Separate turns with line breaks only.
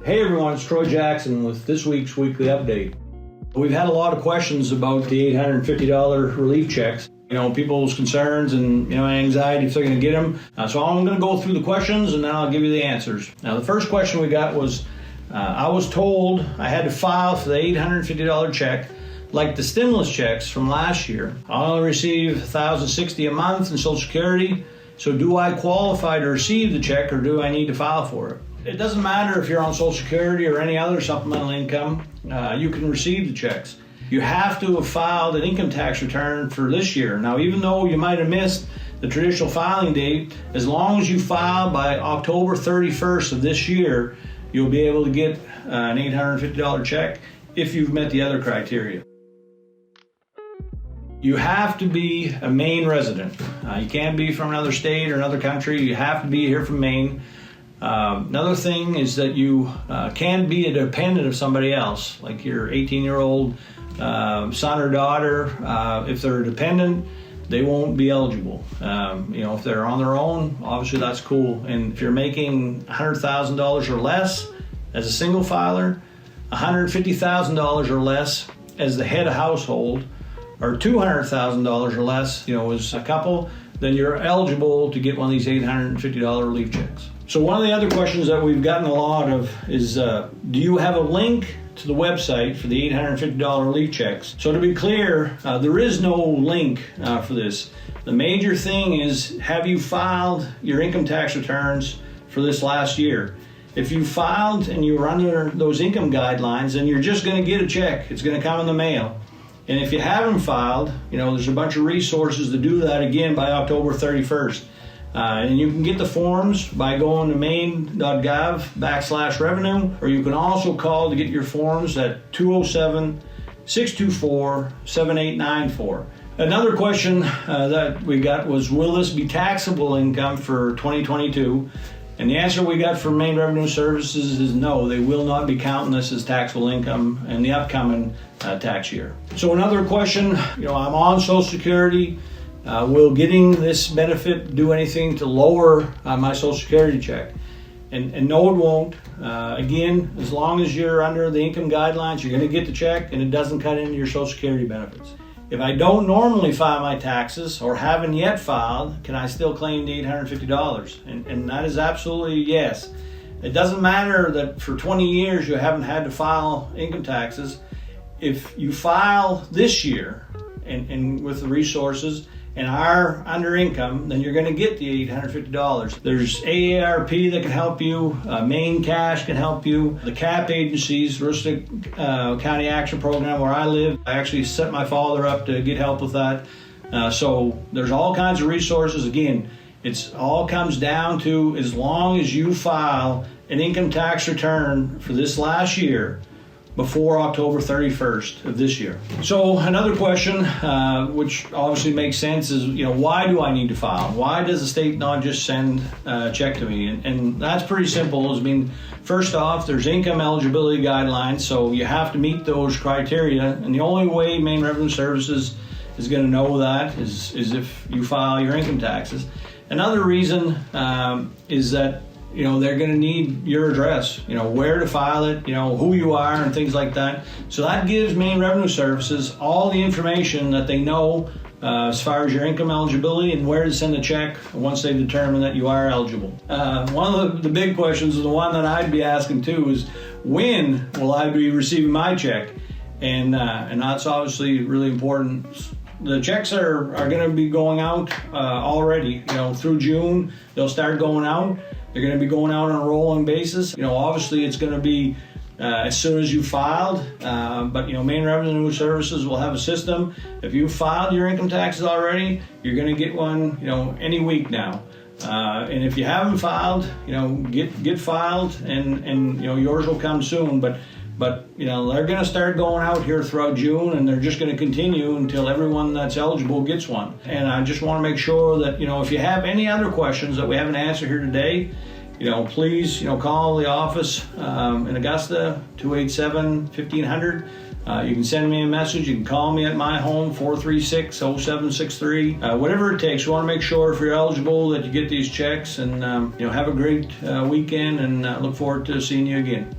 Hey everyone, it's Troy Jackson with this week's weekly update. We've had a lot of questions about the $850 relief checks. People's concerns and anxiety if they're going to get them. So I'm going to go through the questions and then I'll give you the answers. Now the first question we got was, I was told I had to file for the $850 check like the stimulus checks from last year. I only receive $1,060 a month in Social Security. So do I qualify to receive the check or do I need to file for it? It doesn't matter if you're on Social Security or any other supplemental income, you can receive the checks. You have to have filed an income tax return for this year. Now, even though you might have missed the traditional filing date, as long as you file by October 31st of this year, you'll be able to get an $850 check if you've met the other criteria. You have to be a Maine resident. You can't be from another state or another country. You have to be here from Maine. Another thing is that you can be a dependent of somebody else, like your 18-year-old son or daughter. If they're a dependent, they won't be eligible. If they're on their own, obviously that's cool. And if you're making $100,000 or less as a single filer, $150,000 or less as the head of household, or $200,000 or less, as a couple, then you're eligible to get one of these $850 relief checks. So one of the other questions that we've gotten a lot of is, do you have a link to the website for the $850 relief checks? So to be clear, there is no link for this. The major thing is, have you filed your income tax returns for this last year? If you filed and you were under those income guidelines, then you're just going to get a check. It's going to come in the mail. And if you haven't filed, there's a bunch of resources to do that again by October 31st. And you can get the forms by going to maine.gov/revenue, or you can also call to get your forms at 207-624-7894. Another question that we got was, will this be taxable income for 2022? And the answer we got from Maine Revenue Services is no, they will not be counting this as taxable income in the upcoming tax year. So another question, I'm on Social Security. Will getting this benefit do anything to lower my Social Security check? And no, it won't. Again, as long as you're under the income guidelines, you're going to get the check and it doesn't cut into your Social Security benefits. If I don't normally file my taxes or haven't yet filed, can I still claim the $850? And that is absolutely yes. It doesn't matter that for 20 years you haven't had to file income taxes. If you file this year and with the resources and are under income, then you're going to get the $850. There's AARP that can help you. Maine Cash can help you. The CAP agencies, Rustic County Action Program where I live, I actually set my father up to get help with that. So there's all kinds of resources. Again, it's all comes down to, as long as you file an income tax return for this last year before October 31st of this year. So another question, which obviously makes sense, is, why do I need to file? Why does the state not just send a check to me? And that's pretty simple. First off, there's income eligibility guidelines, so you have to meet those criteria. And the only way Maine Revenue Services is going to know that is if you file your income taxes. Another reason is that they're going to need your address, where to file it, who you are and things like that. So that gives Maine Revenue Services all the information that they know as far as your income eligibility and where to send the check once they determine that you are eligible. One of the big questions, and the one that I'd be asking too, is when will I be receiving my check? And that's obviously really important. The checks are going to be going out already, through June. They'll start going out. They're going to be going out on a rolling basis. Obviously it's going to be as soon as you filed, but Maine Revenue Services will have a system. If you filed your income taxes already, you're going to get one, any week now. And if you haven't filed, get filed, and yours will come soon. But they're going to start going out here throughout June, and they're just going to continue until everyone that's eligible gets one. And I just want to make sure that, if you have any other questions that we haven't answered here today, please, call the office in Augusta, 287-1500. You can send me a message. You can call me at my home, 436-0763. Whatever it takes. We want to make sure if you're eligible that you get these checks, and have a great weekend, and look forward to seeing you again.